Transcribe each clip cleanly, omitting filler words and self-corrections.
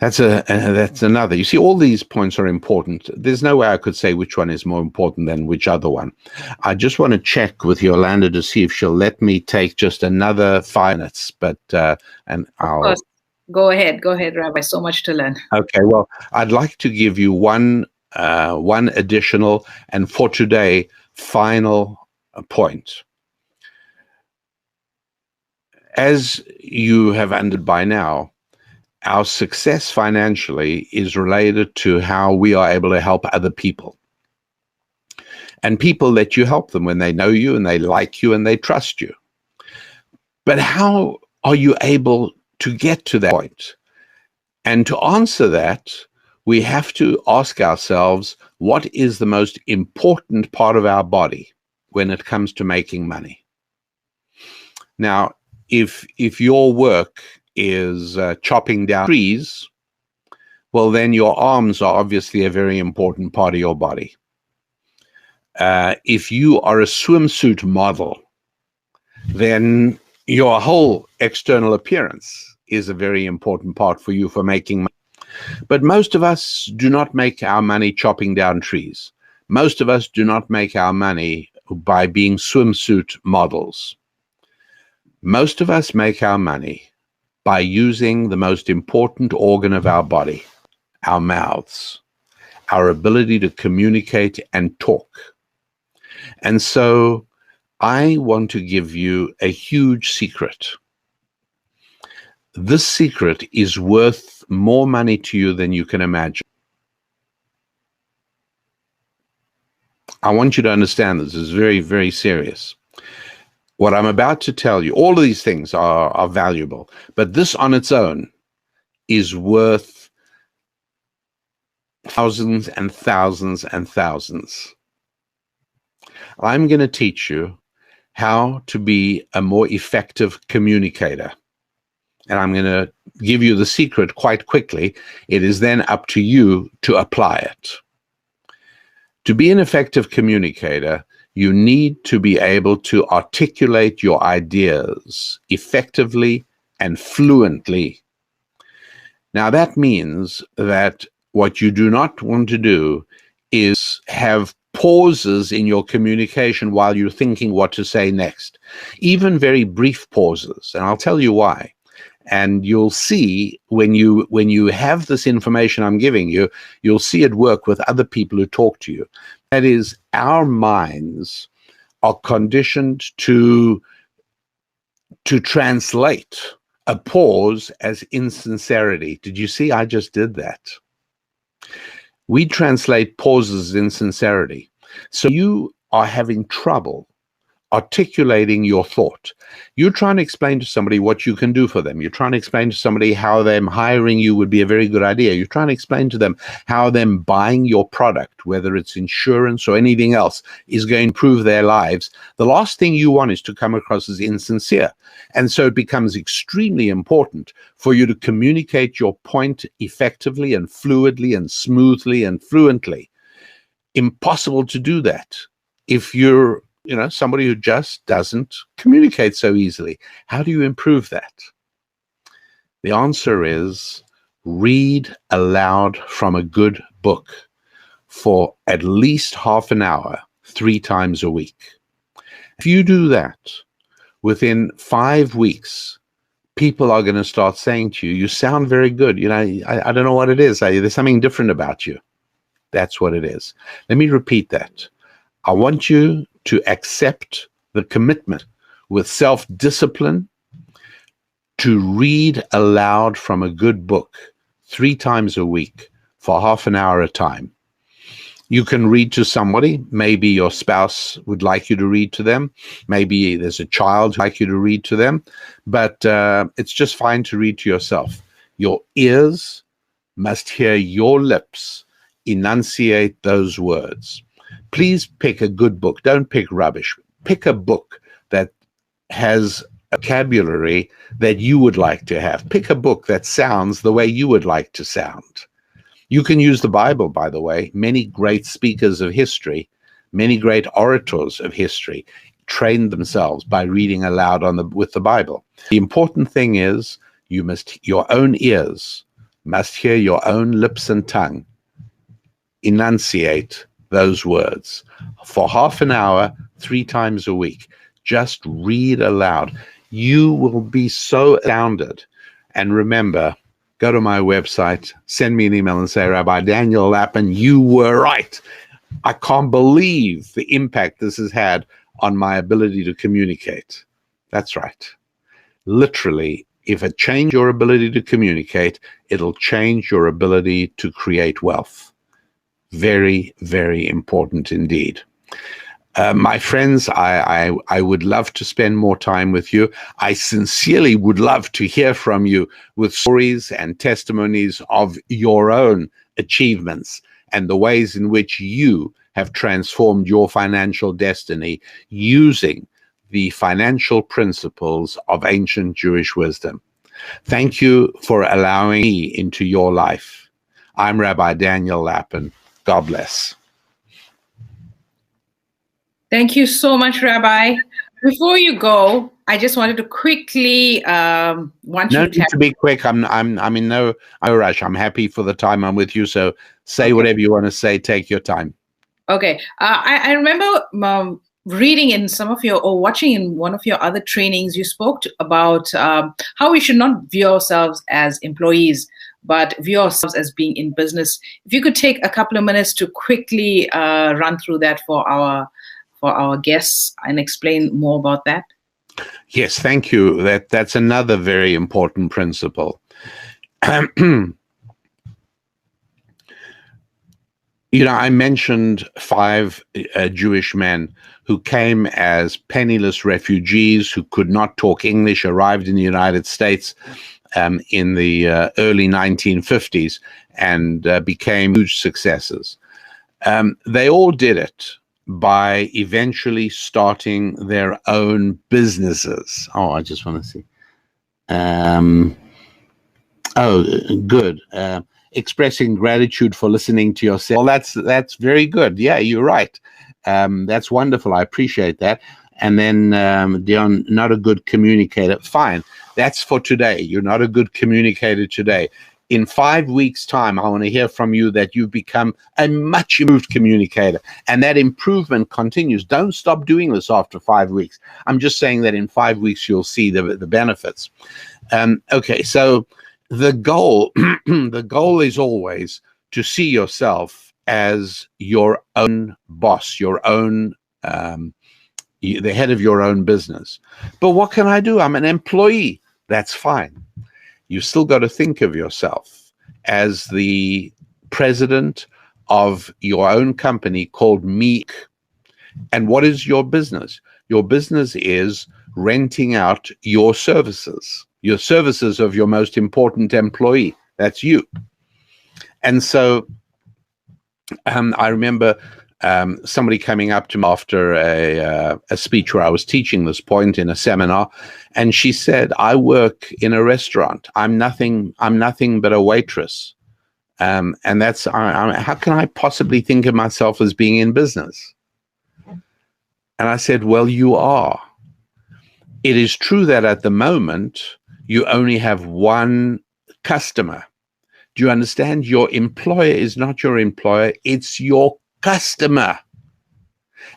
That's another. You see, all these points are important. There's no way I could say which one is more important than which other one. I just want to check with Yolanda to see if she'll let me take just another 5 minutes. But and I'll. Of course. Go ahead, Rabbi. So much to learn. Okay. Well, I'd like to give you one additional and for today final point. As you have understood by now, our success financially is related to how we are able to help other people. And people let you help them when they know you and they like you and they trust you. But how are you able to get to that point? And to answer that, we have to ask ourselves, what is the most important part of our body when it comes to making money? Now, if your work is chopping down trees, well, then your arms are obviously a very important part of your body. If you are a swimsuit model, then your whole external appearance is a very important part for you for making money. But most of us do not make our money chopping down trees. Most of us do not make our money by being swimsuit models. Most of us make our money by using the most important organ of our body, our mouths, our ability to communicate and talk. And so I want to give you a huge secret. This secret is worth more money to you than you can imagine. I want you to understand this is very, very serious. What I'm about to tell you, all of these things are valuable, but this on its own is worth thousands and thousands and thousands. I'm going to teach you how to be a more effective communicator. And I'm going to give you the secret quite quickly. It is then up to you to apply it. To be an effective communicator, you need to be able to articulate your ideas effectively and fluently. Now, that means that what you do not want to do is have pauses in your communication while you're thinking what to say next, even very brief pauses. And I'll tell you why. And you'll see when you have this information I'm giving you, you'll see it work with other people who talk to you. That is, our minds are conditioned to translate a pause as insincerity. Did you see? I just did that. We translate pauses as insincerity. So you are having trouble articulating your thought. You're trying to explain to somebody what you can do for them. You're trying to explain to somebody how them hiring you would be a very good idea. You're trying to explain to them how them buying your product, whether it's insurance or anything else, is going to improve their lives. The last thing you want is to come across as insincere. And so it becomes extremely important for you to communicate your point effectively and fluidly and smoothly and fluently. Impossible to do that if you're somebody who just doesn't communicate so easily. How do you improve that? The answer is read aloud from a good book for at least half an hour, 3 times a week. If you do that, within 5 weeks, people are going to start saying to you, you sound very good. I don't know what it is. There's something different about you. That's what it is. Let me repeat that. I want you to accept the commitment with self-discipline to read aloud from a good book 3 times a week for half an hour at a time. You can read to somebody. Maybe your spouse would like you to read to them. Maybe there's a child who'd like you to read to them. But it's just fine to read to yourself. Your ears must hear your lips enunciate those words. Please pick a good book. Don't pick rubbish. Pick a book that has vocabulary that you would like to have. Pick a book that sounds the way you would like to sound. You can use the Bible, by the way. Many great speakers of history, many great orators of history trained themselves by reading aloud with the Bible. The important thing is your own ears must hear your own lips and tongue enunciate those words for half an hour, 3 times a week. Just read aloud. You will be so astounded. And remember, go to my website, send me an email and say, Rabbi Daniel Lapin, you were right. I can't believe the impact this has had on my ability to communicate. That's right. Literally, if it changed your ability to communicate, it'll change your ability to create wealth. Very, very important indeed. My friends, I would love to spend more time with you. I sincerely would love to hear from you with stories and testimonies of your own achievements and the ways in which you have transformed your financial destiny using the financial principles of ancient Jewish wisdom. Thank you for allowing me into your life. I'm Rabbi Daniel Lapin. God bless. Thank you so much, Rabbi. Before you go, I just wanted to quickly No need to be quick. I'm in no rush. I'm happy for the time I'm with you. So say whatever you want to say. Take your time. Okay. I remember reading in some of your, or watching in one of your other trainings, you spoke about how we should not view ourselves as employees, but view ourselves as being in business. If you could take a couple of minutes to quickly run through that for our guests and explain more about that. Yes, thank you. That's another very important principle. You know, I mentioned 5 Jewish men who came as penniless refugees who could not talk English, arrived in the United States in the early 1950s and became huge successes. They all did it by eventually starting their own businesses. Oh, I just want to see. Good. Expressing gratitude for listening to yourself. Well, that's very good. Yeah, you're right. That's wonderful. I appreciate that. And then, Dion, not a good communicator. Fine. That's for today. You're not a good communicator today. In 5 weeks' time, I want to hear from you that you've become a much improved communicator. And that improvement continues. Don't stop doing this after 5 weeks. I'm just saying that in 5 weeks, you'll see the benefits. Okay, so the goal, the goal is always to see yourself as your own boss, your own, the head of your own business. But what can I do? I'm an employee. That's fine. You still got to think of yourself as the president of your own company called Meek. And what is your business? Your business is renting out your services of your most important employee. That's you. And so I remember somebody coming up to me after a speech where I was teaching this point in a seminar, and she said, "I work in a restaurant. I'm nothing but a waitress." And that's how can I possibly think of myself as being in business? And I said, "Well, you are. It is true that at the moment you only have one customer. Do you understand? Your employer is not your employer, it's your customer.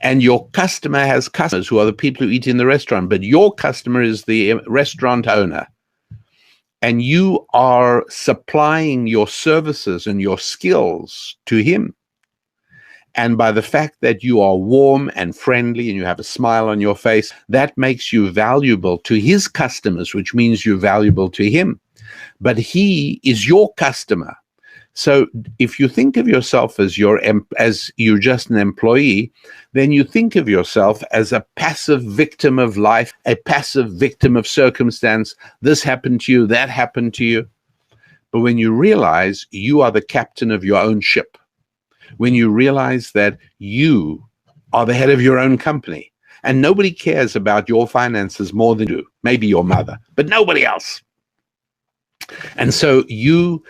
And your customer has customers who are the people who eat in the restaurant, but your customer is the restaurant owner. And you are supplying your services and your skills to him. And by the fact that you are warm and friendly and you have a smile on your face, that makes you valuable to his customers, which means you're valuable to him. But he is your customer. So if you think of yourself as you're just an employee, then you think of yourself as a passive victim of life, a passive victim of circumstance. This happened to you, that happened to you. But when you realize you are the captain of your own ship, when you realize that you are the head of your own company, and nobody cares about your finances more than you, maybe your mother, but nobody else. And so you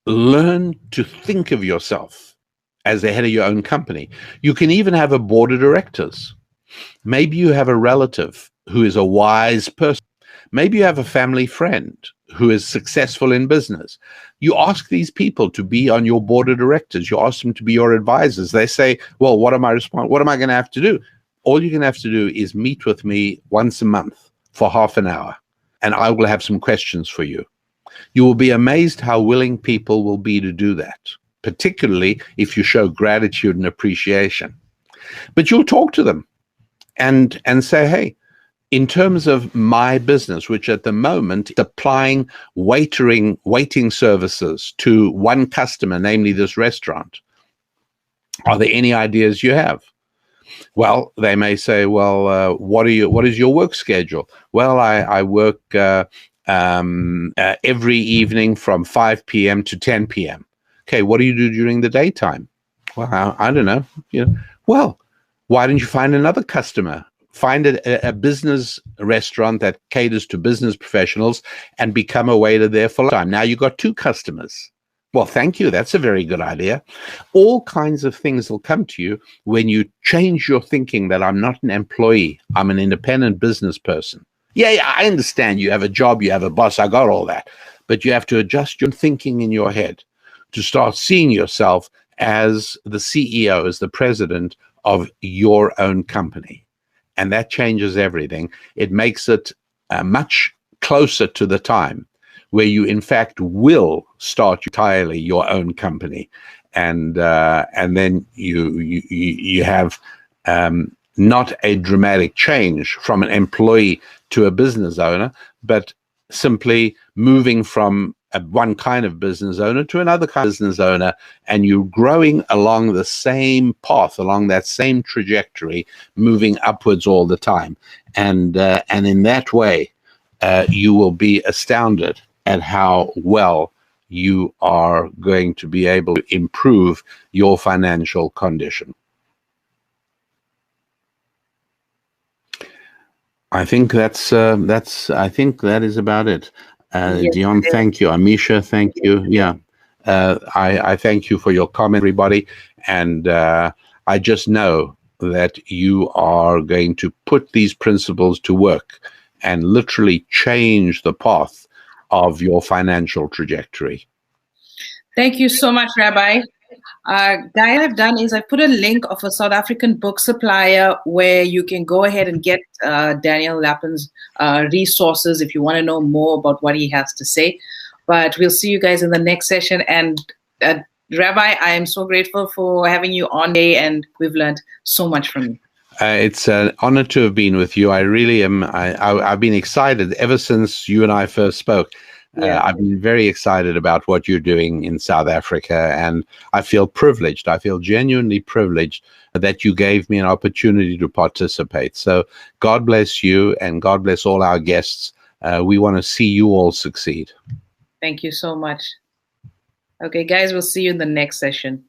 learn to think of yourself as the head of your own company. You can even have a board of directors. Maybe you have a relative who is a wise person. Maybe you have a family friend who is successful in business. You ask these people to be on your board of directors. You ask them to be your advisors. They say, well, what am I going to have to do? All you're going to have to do is meet with me once a month for half an hour, and I will have some questions for you. You will be amazed how willing people will be to do that, particularly if you show gratitude and appreciation. But you'll talk to them and say, hey, in terms of my business, which at the moment is applying waiting services to one customer, namely this restaurant, are there any ideas you have? Well, they may say, well, what is your work schedule? Well, I work every evening from 5 p.m. to 10 p.m. Okay, what do you do during the daytime? Well, I don't know. Well, why don't you find another customer? Find a business restaurant that caters to business professionals and become a waiter there for time. Now you've got 2 customers. Well, thank you. That's a very good idea. All kinds of things will come to you when you change your thinking that I'm not an employee. I'm an independent business person. Yeah, I understand. You have a job, you have a boss. I got all that. But you have to adjust your thinking in your head to start seeing yourself as the CEO, as the president of your own company. And that changes everything. It makes it much closer to the time where you, in fact, will start entirely your own company, and then you have not a dramatic change from an employee to a business owner, but simply moving from one kind of business owner to another kind of business owner, and you're growing along the same path, along that same trajectory, moving upwards all the time, and in that way, you will be astounded at how well you are going to be able to improve your financial condition. I think I think that is about it. Yes, Dion, thank you. Amisha, thank you. Yeah, I thank you for your comment, everybody, and I just know that you are going to put these principles to work and literally change the path of your financial trajectory. Thank you so much, Rabbi. Guy, I've done is I put a link of a South African book supplier where you can go ahead and get Daniel Lapin's resources if you want to know more about what he has to say. But we'll see you guys in the next session. And Rabbi, I am so grateful for having you on today, and we've learned so much from you. It's an honor to have been with you. I really am. I've been excited ever since you and I first spoke. Yeah. I've been very excited about what you're doing in South Africa, and I feel privileged. I feel genuinely privileged that you gave me an opportunity to participate. So God bless you, and God bless all our guests. We want to see you all succeed. Thank you so much. Okay, guys, we'll see you in the next session.